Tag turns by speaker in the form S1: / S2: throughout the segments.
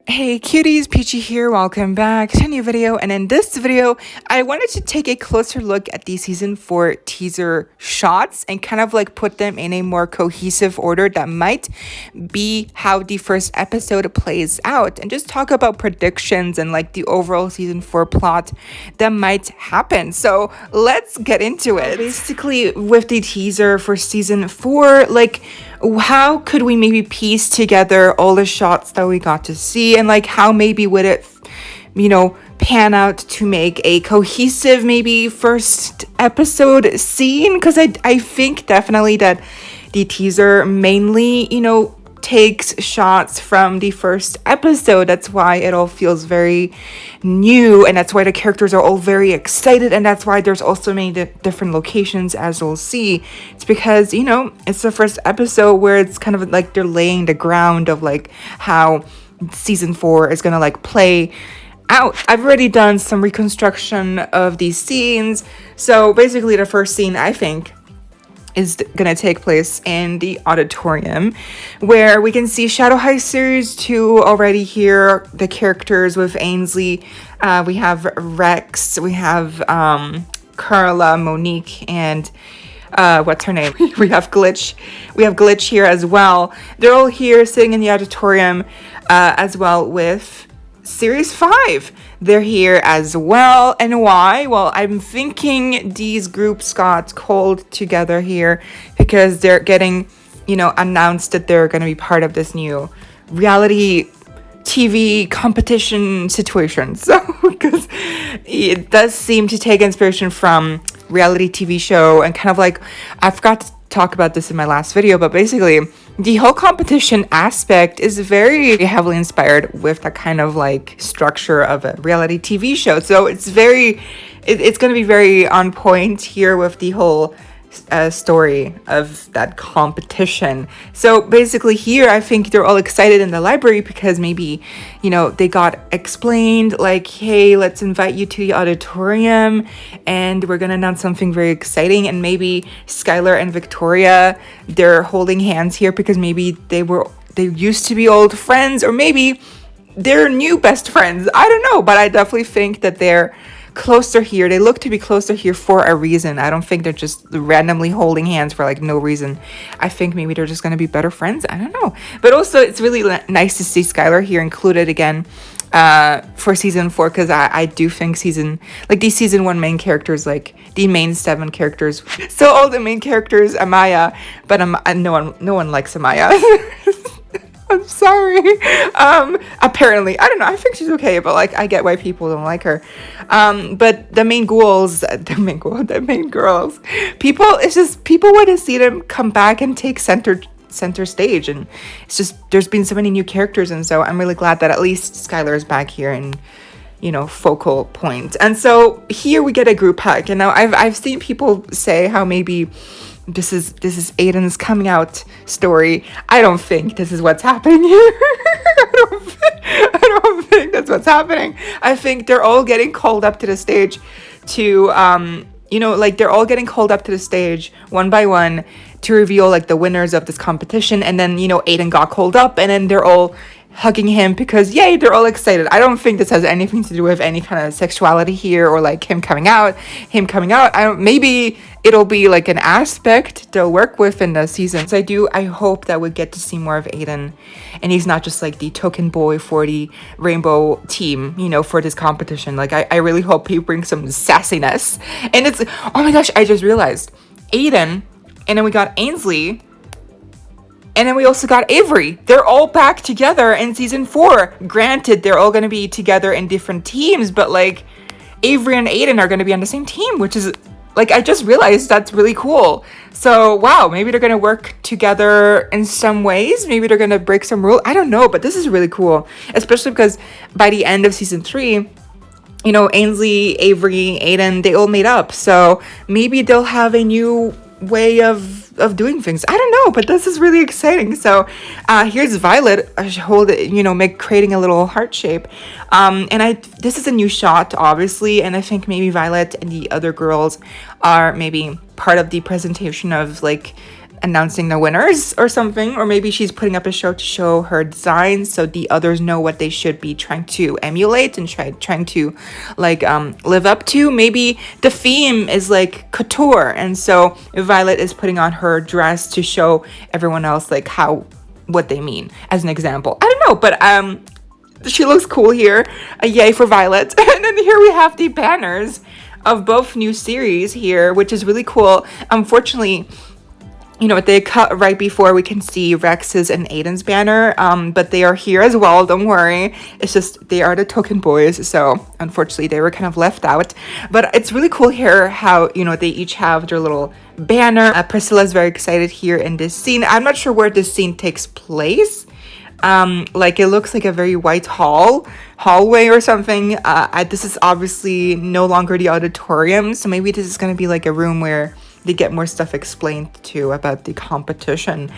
S1: Hey cuties, PeachY here, welcome back to a new video, and in this video, I wanted to take a closer look at the season 4 teaser shots and kind of like put them in a more cohesive order that might be how the first episode plays out, and just talk about predictions and like the overall season 4 plot that might happen. So let's get into it. Basically, with the teaser for season 4, like, how could we maybe piece together all the shots that we got to see, and like how maybe would it pan out to make a cohesive maybe first episode scene? Because I think definitely that the teaser mainly takes shots from the first episode. That's why it all feels very new, and that's why the characters are all very excited, and that's why there's also many different locations, as we'll see. It's because it's the first episode where it's kind of like they're laying the ground of like how season 4 is gonna like play out. I've already done some reconstruction of these scenes, so basically the first scene I think is gonna take place in the Auditorium, where we can see Shadow High Series 2 already here. The characters with Ainsley, we have Rex, we have Carla, Monique, and what's her name? We have Glitch here as well. They're all here sitting in the Auditorium, as well with Series 5. They're here as well. And why? Well, I'm thinking these groups got called together here because they're getting, announced that they're going to be part of this new reality TV competition situation. So, because it does seem to take inspiration from reality TV show, and kind of like, I forgot to talk about this in my last video, but basically the whole competition aspect is very heavily inspired with that kind of like structure of a reality TV show. So it's going to be very on point here with the whole story of that competition. So basically here, I think they're all excited in the library because maybe, they got explained like, hey, let's invite you to the auditorium and we're going to announce something very exciting. And maybe Skylar and Victoria, they're holding hands here because maybe they used to be old friends, or maybe they're new best friends. I don't know, but I definitely think that they're closer here. They look to be closer here for a reason. I don't think they're just randomly holding hands for like no reason. I think maybe they're just going to be better friends. I don't know. But also it's really nice to see Skylar here included again for season 4, because I do think these season 1 main characters, like the main 7 characters, so all the main characters, Amaya, but no one likes Amaya. I'm sorry. Apparently, I don't know. I think she's okay, but like, I get why people don't like her. But the main girls, people want to see them come back and take center stage, and it's just there's been so many new characters, and so I'm really glad that at least Skylar is back here and focal point. And so here we get a group hug, and now I've seen people say how maybe this is Aiden's coming out story. I don't think this is what's happening here. I don't think that's what's happening. I think they're all getting called up to the stage to they're all getting called up to the stage one by one to reveal like the winners of this competition. And then Aiden got called up, and then they're all hugging him because yay, they're all excited. I don't think this has anything to do with any kind of sexuality here, or like him coming out. Maybe it'll be like an aspect they'll work with in the season. So I hope that we get to see more of Aiden, and he's not just like the token boy for the rainbow team, for this competition. Like I really hope he brings some sassiness. And it's, oh my gosh, I just realized Aiden, and then we got Ainsley, and then we also got Avery. They're all back together in season 4. Granted, they're all going to be together in different teams, but like Avery and Aiden are going to be on the same team, which is like, I just realized that's really cool. So wow, maybe they're going to work together in some ways. Maybe they're going to break some rules. I don't know, but this is really cool, especially because by the end of season 3, Ainsley, Avery, Aiden, they all made up. So maybe they'll have a new way of doing things. I don't know, but this is really exciting. So here's Violet creating a little heart shape, and this is a new shot obviously, and I think maybe Violet and the other girls are maybe part of the presentation of like announcing the winners or something, or maybe she's putting up a show to show her designs so the others know what they should be trying to emulate and trying to like live up to. Maybe the theme is like couture, and so Violet is putting on her dress to show everyone else like what they mean, as an example. I don't know, but she looks cool here. Yay for Violet. And then here we have the banners of both new series here, which is really cool. Unfortunately, they cut right before we can see Rex's and Aiden's banner, but they are here as well, don't worry. It's just they are the token boys, so unfortunately they were kind of left out. But it's really cool here how, they each have their little banner. Priscilla's very excited here in this scene. I'm not sure where this scene takes place. Like it looks like a very white hallway or something. This is obviously no longer the auditorium, so maybe this is going to be like a room where they get more stuff explained to about the competition.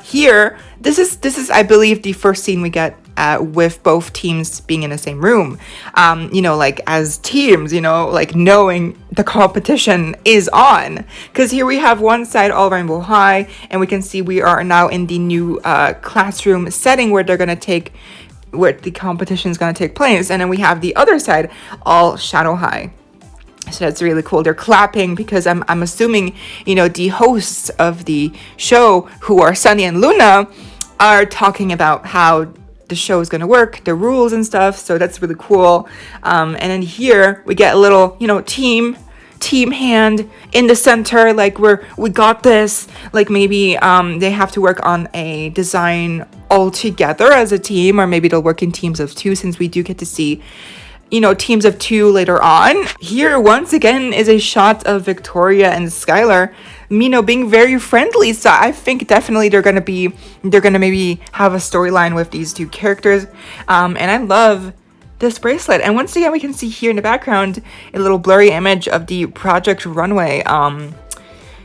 S1: Here, this is I believe the first scene we get with both teams being in the same room. Like as teams, like knowing the competition is on. Because here we have one side all Rainbow High, and we can see we are now in the new classroom setting where where the competition is gonna take place, and then we have the other side all Shadow High. So that's really cool. They're clapping because I'm assuming, the hosts of the show, who are Sunny and Luna, are talking about how the show is going to work, the rules and stuff. So that's really cool. And then here we get a little, team hand in the center. Like we got this. Like maybe they have to work on a design all together as a team, or maybe they'll work in teams of two, since we do get to see teams of two later on. Here, once again, is a shot of Victoria and Skylar, being very friendly. So I think definitely they're gonna maybe have a storyline with these two characters. And I love this bracelet. And once again, we can see here in the background a little blurry image of the Project Runway.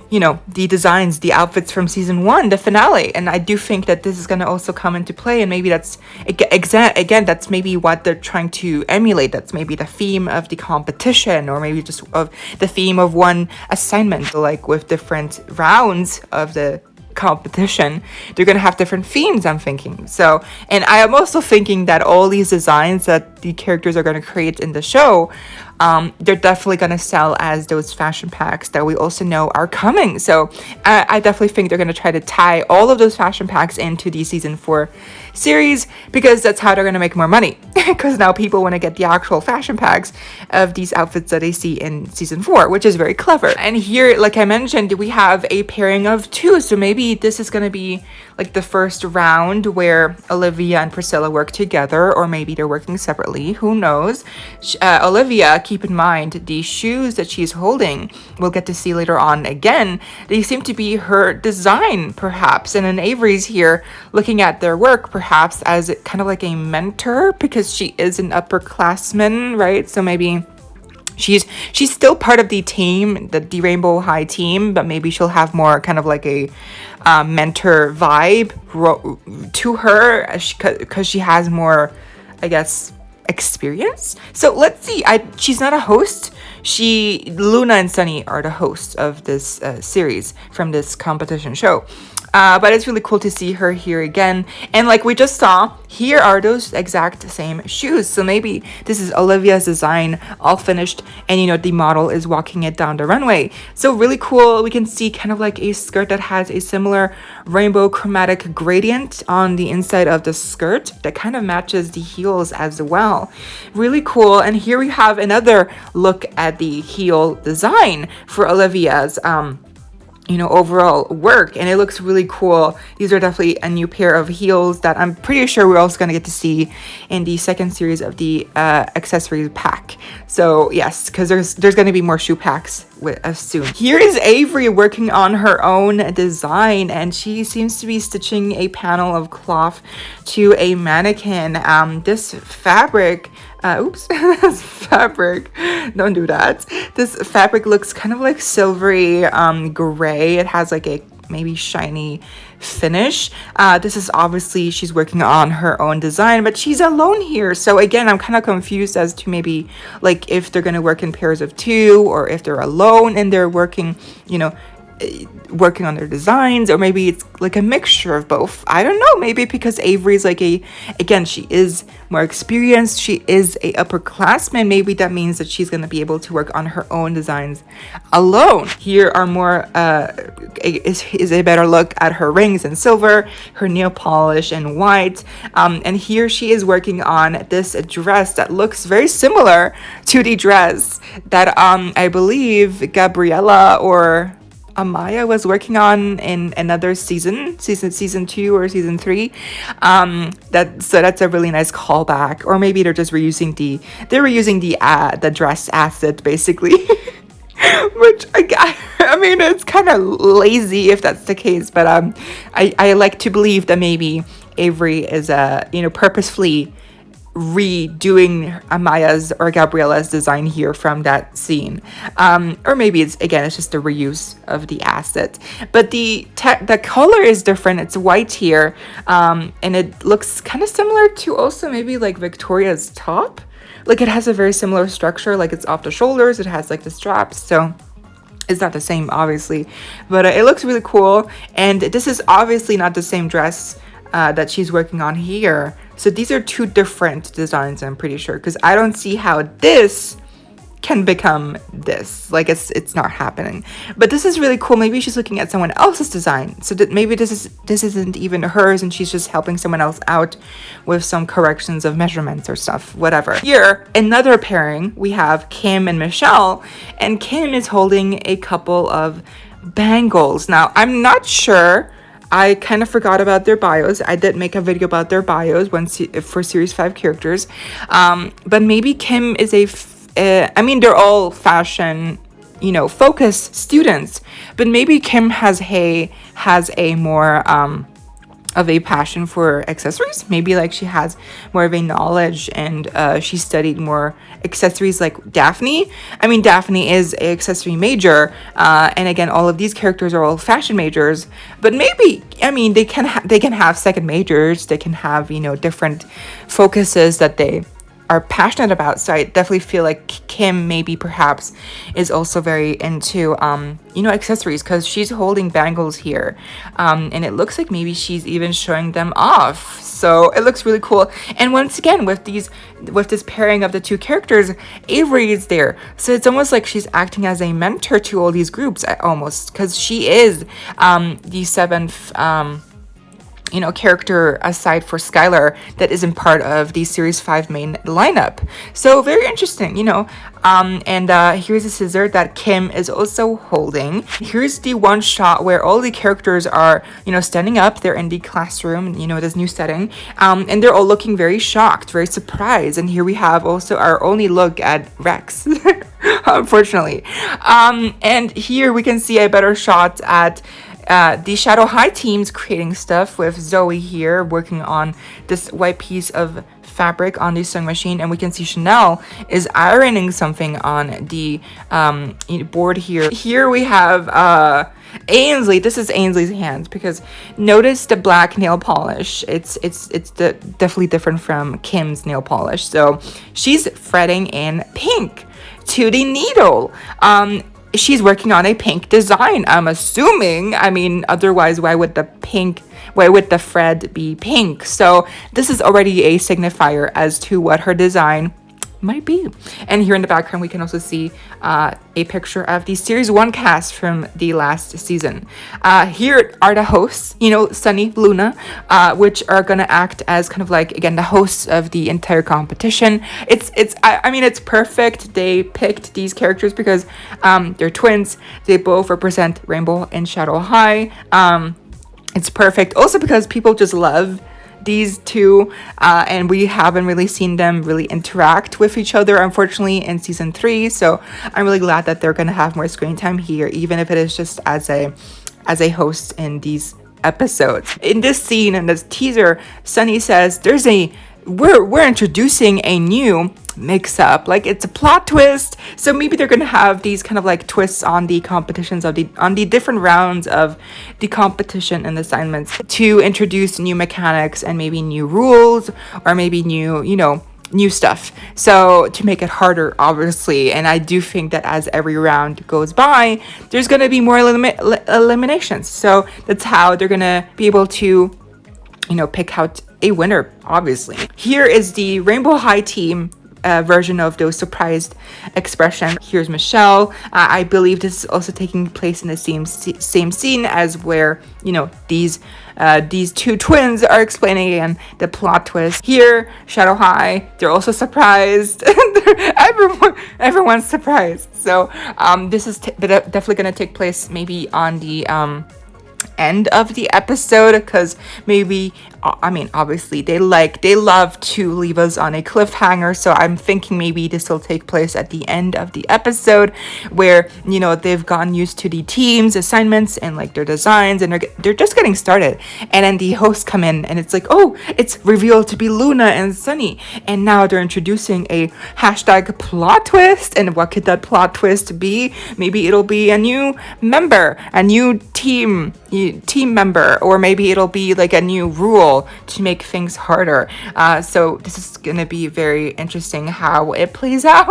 S1: The designs, the outfits from season 1, the finale. And I do think that this is going to also come into play, and maybe that's again that's maybe what they're trying to emulate. That's maybe the theme of the competition, or maybe just of the theme of one assignment. So like with different rounds of the competition, they're gonna have different themes, I'm thinking. So, and I am also thinking that all these designs that the characters are going to create in the show, they're definitely going to sell as those fashion packs that we also know are coming. So I definitely think they're going to try to tie all of those fashion packs into the season 4 series, because that's how they're going to make more money. Because now people want to get the actual fashion packs of these outfits that they see in season 4, which is very clever. And here, like I mentioned, we have a pairing of 2. So maybe this is going to be like the first round where Olivia and Priscilla work together, or maybe they're working separately. Who knows? Olivia, keep in mind, the shoes that she's holding, we'll get to see later on again. They seem to be her design, perhaps. And then Avery's here looking at their work, perhaps as kind of like a mentor, because she is an upperclassman, right? So maybe she's still part of the team, the Rainbow High team, but maybe she'll have more kind of like a mentor vibe to her, because she has more, I guess, experience. So let's see. She's not a host. Luna and Sunny are the hosts of this series from this competition show. But it's really cool to see her here again. And like we just saw, here are those exact same shoes. So maybe this is Olivia's design, all finished, and the model is walking it down the runway. So really cool. We can see kind of like a skirt that has a similar rainbow chromatic gradient on the inside of the skirt that kind of matches the heels as well. Really cool. And here we have another look at the heel design for Olivia's overall work, and it looks really cool. These are definitely a new pair of heels that I'm pretty sure we're also going to get to see in the second series of the accessories pack. So yes, because there's going to be more shoe packs soon. Here is Avery working on her own design, and she seems to be stitching a panel of cloth to a mannequin. This fabric this fabric, don't do that. This fabric looks kind of like silvery gray. It has like a maybe shiny finish. This is obviously, she's working on her own design, but she's alone here. So again, I'm kind of confused as to maybe like if they're going to work in pairs of 2, or if they're alone and they're working, working on their designs, or maybe it's like a mixture of both. I don't know, maybe because Avery's like again, she is more experienced, she is a upperclassman, maybe that means that she's going to be able to work on her own designs alone. Here are more is a better look at her rings in silver, her nail polish in white, and here she is working on this dress that looks very similar to the dress that I believe Gabriella or Amaya was working on in another season 2 or season 3. That's a really nice callback, or maybe they're just reusing the dress asset basically. Which I mean, it's kind of lazy if that's the case, but I like to believe that maybe Avery is purposefully redoing Amaya's or Gabriella's design here from that scene, or maybe it's just a reuse of the asset, but the color is different. It's white here, and it looks kind of similar to also maybe like Victoria's top. Like it has a very similar structure, like it's off the shoulders, it has like the straps, so it's not the same obviously, but it looks really cool. And this is obviously not the same dress that she's working on here. So these are two different designs, I'm pretty sure, because I don't see how this can become this. Like it's not happening. But this is really cool. Maybe she's looking at someone else's design, so that maybe this isn't even hers, and she's just helping someone else out with some corrections of measurements or stuff, whatever. Here, another pairing, we have Kim and Michelle, and Kim is holding a couple of bangles. Now, I'm not sure. I kind of forgot about their bios. I did make a video about their bios for Series 5 characters. But maybe Kim is I mean, they're all fashion, focused students. But maybe Kim has a more of a passion for accessories. Maybe like she has more of a knowledge, and she studied more accessories like Daphne. I mean, Daphne is a accessory major, and again, all of these characters are all fashion majors. But maybe, I mean, they can have second majors. They can have different focuses that they are passionate about. So I definitely feel like Kim maybe perhaps is also very into accessories, because she's holding bangles here, and it looks like maybe she's even showing them off. So it looks really cool. And once again, with this pairing of the two characters, Avery is there, so it's almost like she's acting as a mentor to all these groups, almost, because she is the seventh character aside for Skylar that isn't part of the Series 5 main lineup. So very interesting, and here's a scissor that Kim is also holding. Here's the one shot where all the characters are, standing up. They're in the classroom, this new setting, and they're all looking very shocked, very surprised. And here we have also our only look at Rex, unfortunately. And here we can see a better shot at the Shadow High team's creating stuff, with Zoe here working on this white piece of fabric on the sewing machine, and we can see Chanel is ironing something on the board here. Here we have Ainsley. This is Ainsley's hands, because notice the black nail polish. It's definitely different from Kim's nail polish. So she's fretting in pink to the needle. She's working on a pink design, I'm assuming. I mean, otherwise, why would the thread be pink? So this is already a signifier as to what her design might be. And here in the background, we can also see a picture of the Series 1 cast from the last season. Here are the hosts, Sunny, Luna, which are going to act as kind of like, again, the hosts of the entire competition. I mean, it's perfect. They picked these characters because they're twins. They both represent Rainbow and Shadow High. It's perfect. Also because people just love these two, and we haven't really seen them really interact with each other, unfortunately, in season 3. So I'm really glad that they're going to have more screen time here, even if it is just as a host in these episodes. In this scene, in this teaser, Sunny says we're introducing a new mix-up, like it's a plot twist. So maybe they're gonna have these kind of like twists on the competitions on the different rounds of the competition and assignments, to introduce new mechanics and maybe new rules, or maybe new new stuff. So to make it harder, obviously. And I do think that as every round goes by, there's going to be more eliminations. So that's how they're going to be able to, pick out a winner, obviously. Here is the Rainbow High team version of those surprised expression. Here's Michelle. I believe this is also taking place in the same scene as where these two twins are explaining again the plot twist. Here, Shadow High, they're also surprised. Everyone's surprised. So this is definitely going to take place maybe on the end of the episode, because maybe obviously they love to leave us on a cliffhanger, so I'm thinking maybe this will take place at the end of the episode where they've gotten used to the team's assignments and like their designs, and they're just getting started, and then the hosts come in and it's like, oh, it's revealed to be Luna and Sunny, and now they're introducing a hashtag plot twist. And what could that plot twist be? Maybe it'll be a new member, a new team member, or maybe it'll be like a new rule to make things harder. So this is gonna be very interesting how it plays out.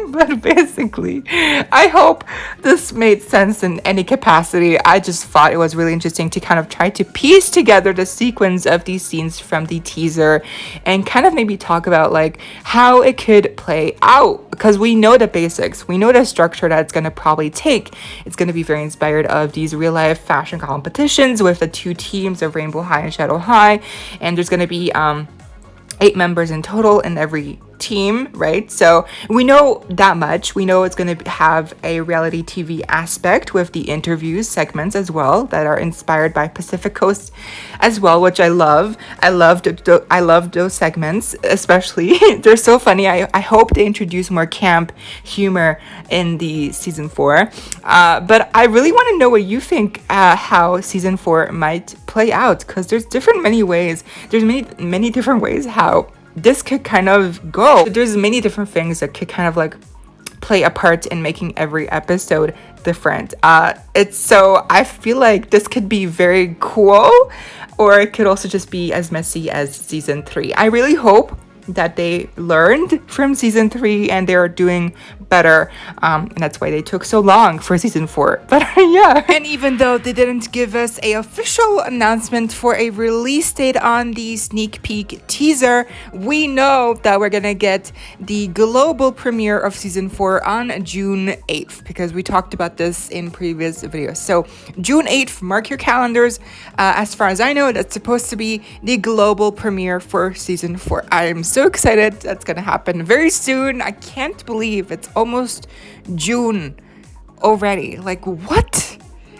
S1: But basically, I hope this made sense in any capacity. I just thought it was really interesting to kind of try to piece together the sequence of these scenes from the teaser and kind of maybe talk about like how it could play out, because we know the basics, we know the structure that it's going to probably take. It's going to be very inspired of these real life fashion competitions with the two teams of Rainbow High and Shadow High, and there's going to be 8 members in total in every team, right? So we know that much. We know it's going to have a reality TV aspect with the interviews segments as well that are inspired by Pacific Coast as well, which I love. I loved those segments, especially. They're so funny. I hope they introduce more camp humor in the season 4. But I really want to know what you think how season 4 might play out, because there's many many different ways how this could kind of go. There's many different things that could kind of like play a part in making every episode different. So I feel like this could be very cool, or it could also just be as messy as season 3. I really hope that they learned from season 3 and they're doing better, and that's why they took so long for season 4. But yeah, and even though they didn't give us a official announcement for a release date on the sneak peek teaser, we know that we're gonna get the global premiere of season 4 on June 8th, because we talked about this in previous videos. So June 8th, mark your calendars. As far as I know, that's supposed to be the global premiere for season 4. I am so excited. That's gonna happen very soon. I can't believe it's almost June already. Like, what?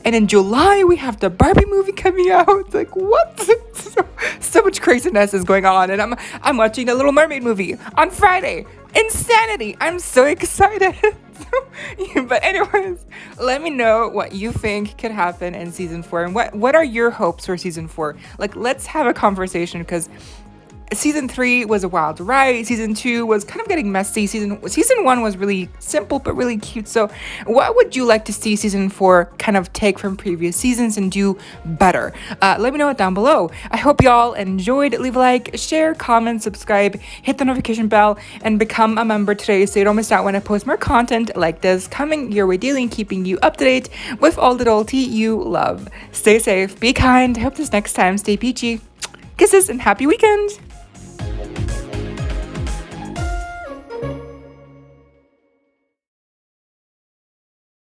S1: And in July we have the Barbie movie coming out. Like, what? So much craziness is going on, and I'm watching the Little Mermaid movie on Friday. Insanity. I'm so excited. But anyways, let me know what you think could happen in season 4, and what are your hopes for season 4. Like, let's have a conversation, because season 3 was a wild ride. Season 2 was kind of getting messy. Season 1 was really simple but really cute. So what would you like to see season 4 kind of take from previous seasons and do better? Let me know it down below. I hope y'all enjoyed. Leave a like, share, comment, subscribe, hit the notification bell, and become a member today so you don't miss out when I post more content like this coming your way daily and keeping you up to date with all the adulty you love. Stay safe, be kind. I hope this next time stay peachy. Kisses and happy weekend.